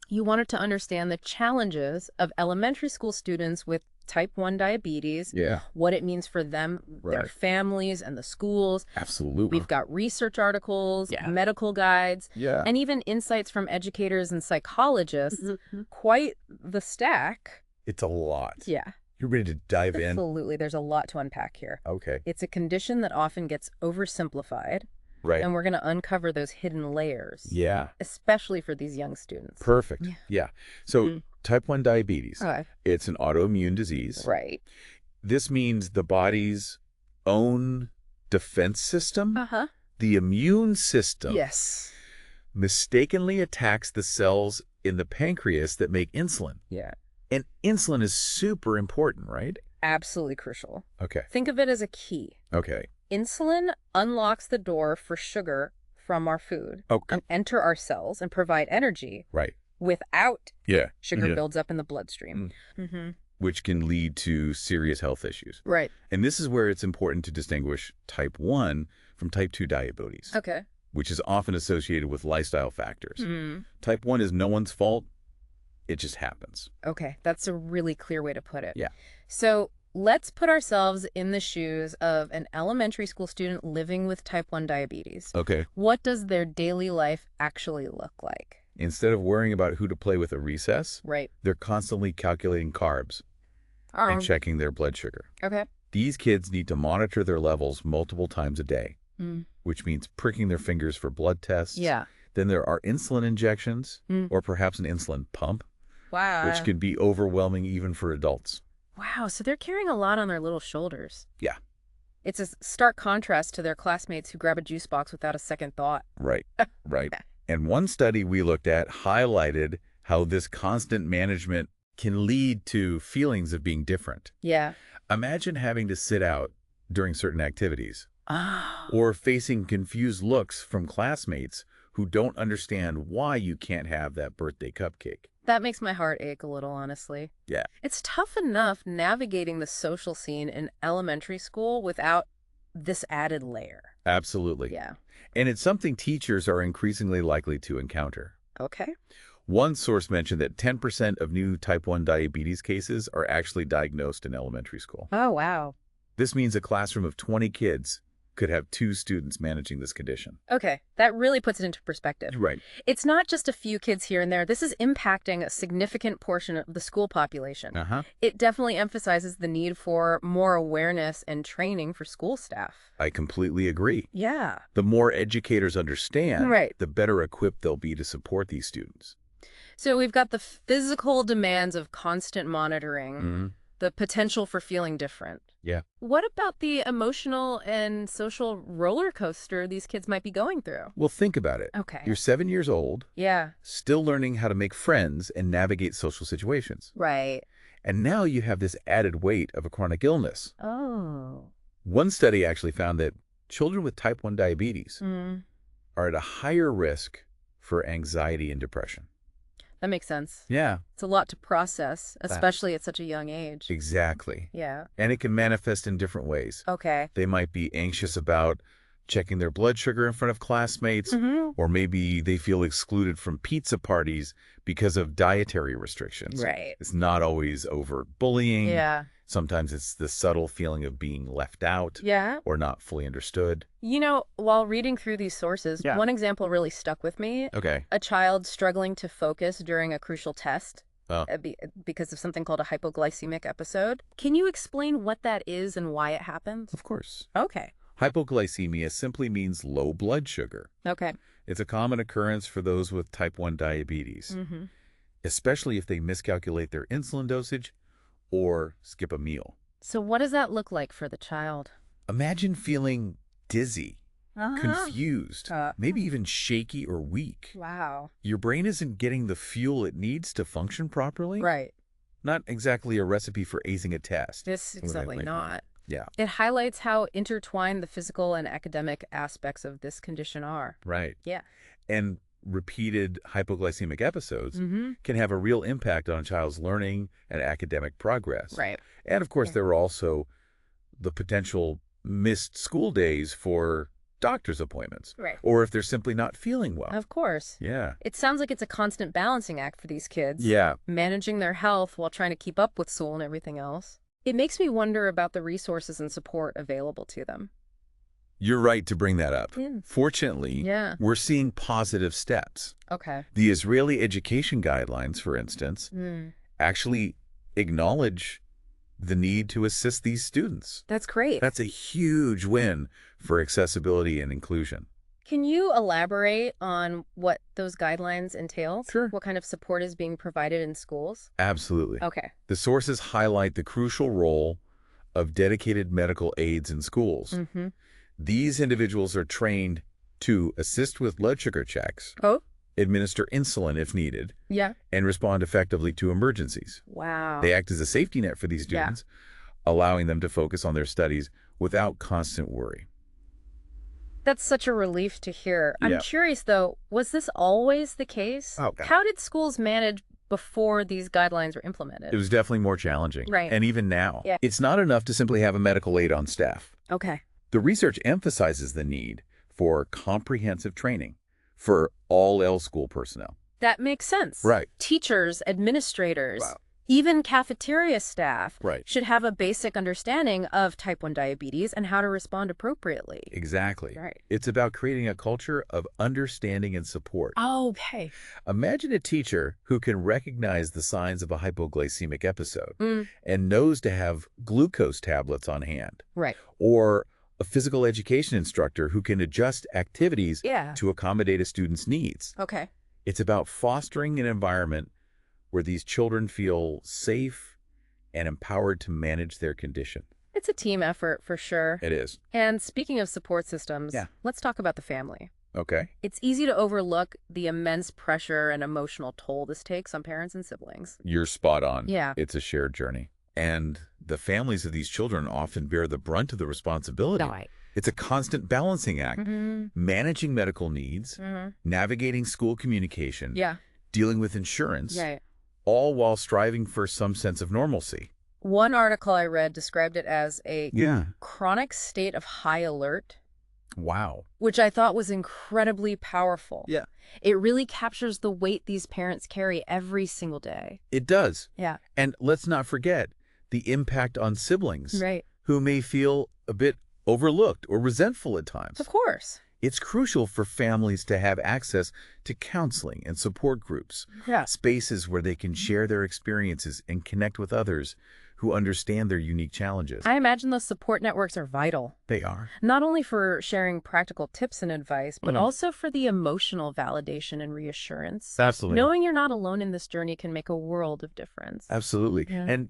You wanted to understand the challenges of elementary school students with type 1 diabetes, Yeah. what it means for them, their Right. families, and the schools. Absolutely. We've got research articles, Yeah. medical guides, Yeah. and even insights from educators and psychologists. Mhm. Quite the stack. It's a lot. Yeah, You're ready to dive in? absolutely. There's a lot to unpack here. Okay. It's a condition that often gets oversimplified, Right. and we're going to uncover those hidden layers, Yeah. especially for these young students. Perfect. Yeah. Yeah. So Mm. type 1 diabetes, Okay. it's an autoimmune disease. Right. This means the body's own defense system, Uh-huh. the immune system, Yes. mistakenly attacks the cells in the pancreas that make insulin. Yeah. And insulin is super important, right? Absolutely crucial. Okay. Think of it as a key. Okay. Insulin unlocks the door for sugar from our food Okay. and enter our cells and provide energy. Right. Without Yeah. sugar Yeah. builds up in the bloodstream. Mm-hmm. Which can lead to serious health issues. Right. And this is where it's important to distinguish type 1 from type 2 diabetes, Okay. which is often associated with lifestyle factors. Mm. Type 1 is no one's fault. It just happens. Okay. That's a really clear way to put it. Yeah. So let's put ourselves in the shoes of an elementary school student living with type 1 diabetes. Okay. What does their daily life actually look like? Instead of worrying about who to play with at recess, Right. they're constantly calculating carbs and checking their blood sugar. Okay. These kids need to monitor their levels multiple times a day, Mm. which means pricking their fingers for blood tests. Yeah. Then there are insulin injections or perhaps an insulin pump, Wow. which can be overwhelming even for adults. Wow. So they're carrying a lot on their little shoulders. Yeah. It's a stark contrast to their classmates who grab a juice box without a second thought. Right, right. And one study we looked at highlighted how this constant management can lead to feelings of being different. Yeah. Imagine having to sit out during certain activities Oh. or facing confused looks from classmates who don't understand why you can't have that birthday cupcake. That makes my heart ache a little, honestly. Yeah. It's tough enough navigating the social scene in elementary school without this added layer. Absolutely. Yeah. And it's something teachers are increasingly likely to encounter. Okay. One source mentioned that 10% of new type 1 diabetes cases are actually diagnosed in elementary school. Oh, wow. This means a classroom of 20 kids could have 2 students managing this condition. Okay. That really puts it into perspective. Right. It's not just a few kids here and there. This is impacting a significant portion of the school population. Uh-huh. It definitely emphasizes the need for more awareness and training for school staff. I completely agree. Yeah. The more educators understand, Right. the better equipped they'll be to support these students. So we've got the physical demands of constant monitoring, the potential for feeling different. Yeah. What about the emotional and social roller coaster these kids might be going through? Well, think about it. Okay. You're 7 years old, Yeah. still learning how to make friends and navigate social situations. Right. And now you have this added weight of a chronic illness. Oh. One study actually found that children with type 1 diabetes Mm. are at a higher risk for anxiety and depression. That makes sense. Yeah, It's a lot to process, especially at such a young age. exactly. Yeah. And it can manifest in different ways. Okay. They might be anxious about checking their blood sugar in front of classmates, or maybe they feel excluded from pizza parties because of dietary restrictions. Right. It's not always overt bullying. Yeah. Sometimes it's the subtle feeling of being left out Yeah. or not fully understood. You know, while reading through these sources, Yeah. one example really stuck with me. Okay. A child struggling to focus during a crucial test Oh. because of something called a hypoglycemic episode. Can you explain what that is and why it happens? Of course. Okay. Hypoglycemia simply means low blood sugar. Okay. It's a common occurrence for those with type 1 diabetes, especially if they miscalculate their insulin dosage or skip a meal. So what does that look like for the child? Imagine feeling dizzy, confused, maybe even shaky or weak. Wow. Your brain isn't getting the fuel it needs to function properly. Right. Not exactly a recipe for acing a test. This exactly not. Yeah. It highlights how intertwined the physical and academic aspects of this condition are. Right. Yeah. And repeated hypoglycemic episodes can have a real impact on a child's learning and academic progress. Right. And of course, there are also the potential missed school days for doctor's appointments. Right. Or if they're simply not feeling well. Of course. Yeah. It sounds like it's a constant balancing act for these kids. Yeah. Managing their health while trying to keep up with school and everything else. It makes me wonder about the resources and support available to them. You're right to bring that up. Yeah. Fortunately, we're seeing positive steps. Okay. The Israeli education guidelines, for instance, actually acknowledge the need to assist these students. That's great. That's a huge win for accessibility and inclusion. Can you elaborate on what those guidelines entail? Sure. What kind of support is being provided in schools? Absolutely. Okay. The sources highlight the crucial role of dedicated medical aides in schools. These individuals are trained to assist with blood sugar checks, administer insulin if needed, and respond effectively to emergencies. Wow. They act as a safety net for these students, allowing them to focus on their studies without constant worry. That's such a relief to hear. I'm Yeah. curious, though, was this always the case? Okay. How did schools manage before these guidelines were implemented? It was definitely more challenging. Right. And even now, Yeah. it's not enough to simply have a medical aide on staff. Okay. The research emphasizes the need for comprehensive training for all L school personnel. That makes sense. Right. Teachers, administrators, Wow. even cafeteria staff Right. should have a basic understanding of type 1 diabetes and how to respond appropriately. Exactly. Right. It's about creating a culture of understanding and support. Okay. Imagine a teacher who can recognize the signs of a hypoglycemic episode and knows to have glucose tablets on hand. Right. Or a physical education instructor who can adjust activities Yeah. to accommodate a student's needs. Okay. It's about fostering an environment where these children feel safe and empowered to manage their condition. It's a team effort for sure. It is. And speaking of support systems, let's talk about the family. Okay. It's easy to overlook the immense pressure and emotional toll this takes on parents and siblings. You're spot on. Yeah. It's a shared journey. And the families of these children often bear the brunt of the responsibility. Right. It's a constant balancing act, managing medical needs, navigating school communication, dealing with insurance, all while striving for some sense of normalcy. One article I read described it as a chronic state of high alert. Wow. Which I thought was incredibly powerful. Yeah. It really captures the weight these parents carry every single day. It does. Yeah. And let's not forget the impact on siblings Right. who may feel a bit overlooked or resentful at times. Of course. It's crucial for families to have access to counseling and support groups, spaces where they can share their experiences and connect with others who understand their unique challenges. I imagine those support networks are vital. They are. Not only for sharing practical tips and advice, but also for the emotional validation and reassurance. Absolutely. Knowing you're not alone in this journey can make a world of difference. Absolutely. Yeah. And,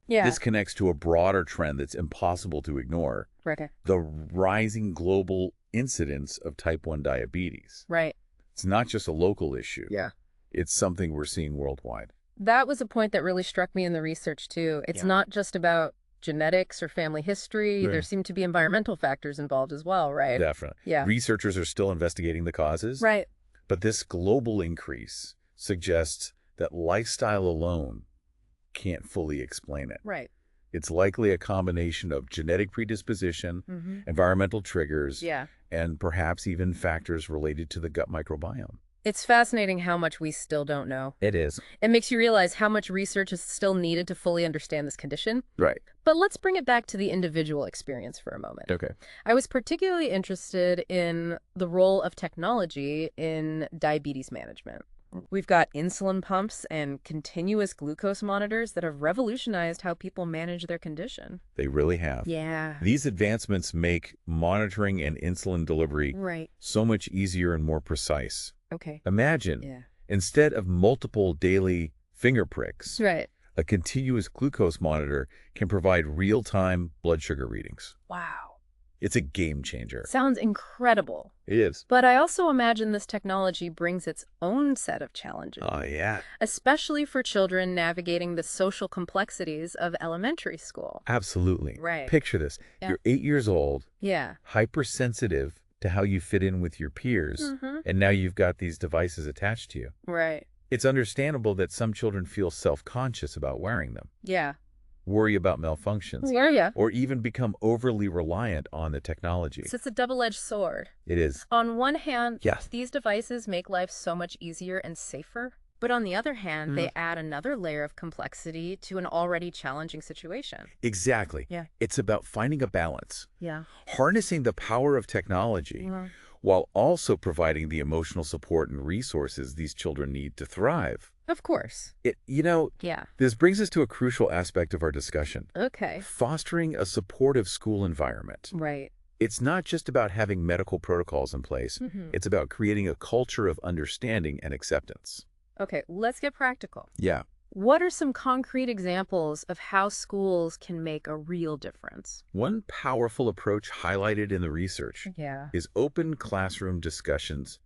this connects to a broader trend that's impossible to ignore. Right. The rising global incidence of type 1 diabetes. Right. It's not just a local issue. Yeah. It's something we're seeing worldwide. That was a point that really struck me in the research, too. It's not just about genetics or family history. Right. There seem to be environmental factors involved as well, right? Definitely. Yeah. Researchers are still investigating the causes. Right. But this global increase suggests that lifestyle alone can't fully explain it. Right. It's likely a combination of genetic predisposition, environmental triggers, and perhaps even factors related to the gut microbiome. It's fascinating how much we still don't know. It is. It makes you realize how much research is still needed to fully understand this condition. Right. But let's bring it back to the individual experience for a moment. Okay. I was particularly interested in the role of technology in diabetes management. We've got insulin pumps and continuous glucose monitors that have revolutionized how people manage their condition. They really have. Yeah. These advancements make monitoring and insulin delivery so much easier and more precise. Okay. Imagine, instead of multiple daily finger pricks, a continuous glucose monitor can provide real-time blood sugar readings. Wow. It's a game changer. Sounds incredible. It is. But I also imagine this technology brings its own set of challenges. Oh, yeah. Especially for children navigating the social complexities of elementary school. Absolutely. Right. Picture this. Yeah. You're 8 years old, Yeah. hypersensitive to how you fit in with your peers, and now you've got these devices attached to you. Right. It's understandable that some children feel self-conscious about wearing them. Yeah. worry about malfunctions, Yeah. or even become overly reliant on the technology. So it's a double-edged sword. It is. On one hand, Yes. these devices make life so much easier and safer. But on the other hand, they add another layer of complexity to an already challenging situation. Exactly. Yeah. It's about finding a balance, Yeah. harnessing the power of technology, while also providing the emotional support and resources these children need to thrive. Of course. Yeah. This brings us to a crucial aspect of our discussion. Okay. Fostering a supportive school environment. Right. It's not just about having medical protocols in place. It's about creating a culture of understanding and acceptance. Okay, let's get practical. Yeah. What are some concrete examples of how schools can make a real difference? One powerful approach highlighted in the research is open classroom discussions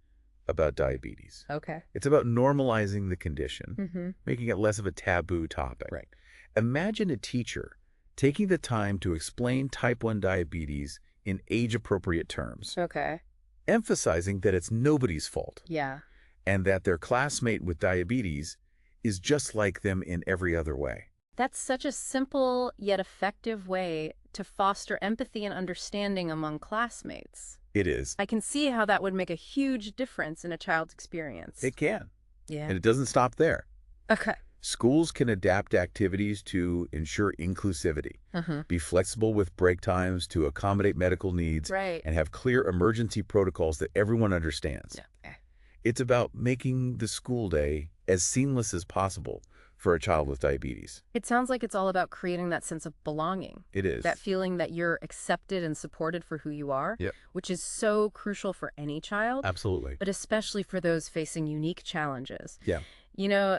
about diabetes. Okay. It's about normalizing the condition, making it less of a taboo topic. Right. Imagine a teacher taking the time to explain type 1 diabetes in age-appropriate terms, Okay. emphasizing that it's nobody's fault Yeah. and that their classmate with diabetes is just like them in every other way. That's such a simple yet effective way to foster empathy and understanding among classmates. It is. I can see how that would make a huge difference in a child's experience. It can. Yeah. And it doesn't stop there. Okay. Schools can adapt activities to ensure inclusivity, be flexible with break times to accommodate medical needs, Right. and have clear emergency protocols that everyone understands. Yeah. It's about making the school day as seamless as possible for a child with diabetes. It sounds like it's all about creating that sense of belonging. It is. That feeling that you're accepted and supported for who you are, which is so crucial for any child, Absolutely. but especially for those facing unique challenges. Yeah.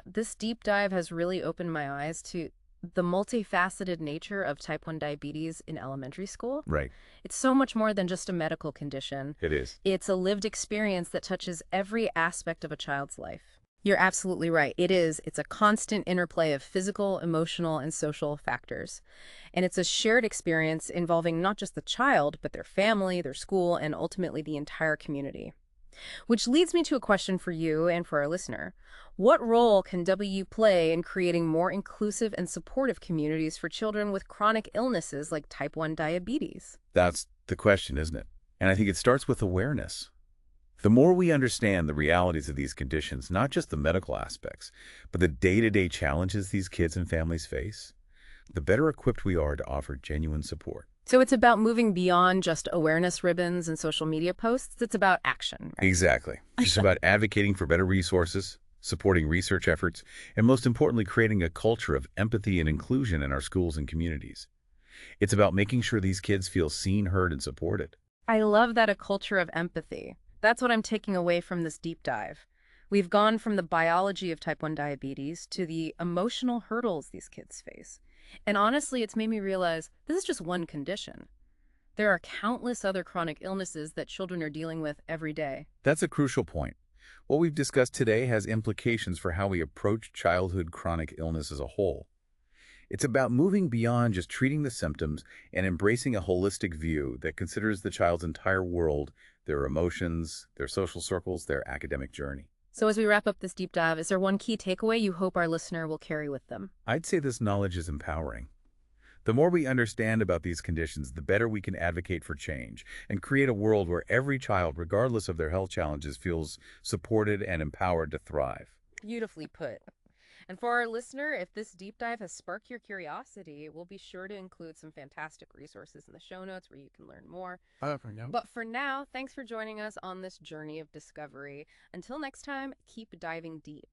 This deep dive has really opened my eyes to the multifaceted nature of type 1 diabetes in elementary school. Right. It's so much more than just a medical condition. It is. It's a lived experience that touches every aspect of a child's life. You're absolutely right. It is. It's a constant interplay of physical, emotional, and social factors. And it's a shared experience involving not just the child, but their family, their school, and ultimately the entire community. Which leads me to a question for you and for our listener. What role can W play in creating more inclusive and supportive communities for children with chronic illnesses like type 1 diabetes? That's the question, isn't it? And I think it starts with awareness. The more we understand the realities of these conditions, not just the medical aspects, but the day-to-day challenges these kids and families face, the better equipped we are to offer genuine support. So it's about moving beyond just awareness ribbons and social media posts. It's about action, right? Exactly. It's about advocating for better resources, supporting research efforts, and most importantly, creating a culture of empathy and inclusion in our schools and communities. It's about making sure these kids feel seen, heard, and supported. I love that, a culture of empathy. That's what I'm taking away from this deep dive. We've gone from the biology of type 1 diabetes to the emotional hurdles these kids face. And honestly, it's made me realize this is just one condition. There are countless other chronic illnesses that children are dealing with every day. That's a crucial point. What we've discussed today has implications for how we approach childhood chronic illness as a whole. It's about moving beyond just treating the symptoms and embracing a holistic view that considers the child's entire world, their emotions, their social circles, their academic journey. So as we wrap up this deep dive, is there one key takeaway you hope our listener will carry with them? I'd say this knowledge is empowering. The more we understand about these conditions, the better we can advocate for change and create a world where every child, regardless of their health challenges, feels supported and empowered to thrive. Beautifully put. And for our listener, if this deep dive has sparked your curiosity, we'll be sure to include some fantastic resources in the show notes where you can learn more. But for now, thanks for joining us on this journey of discovery. Until next time, keep diving deep.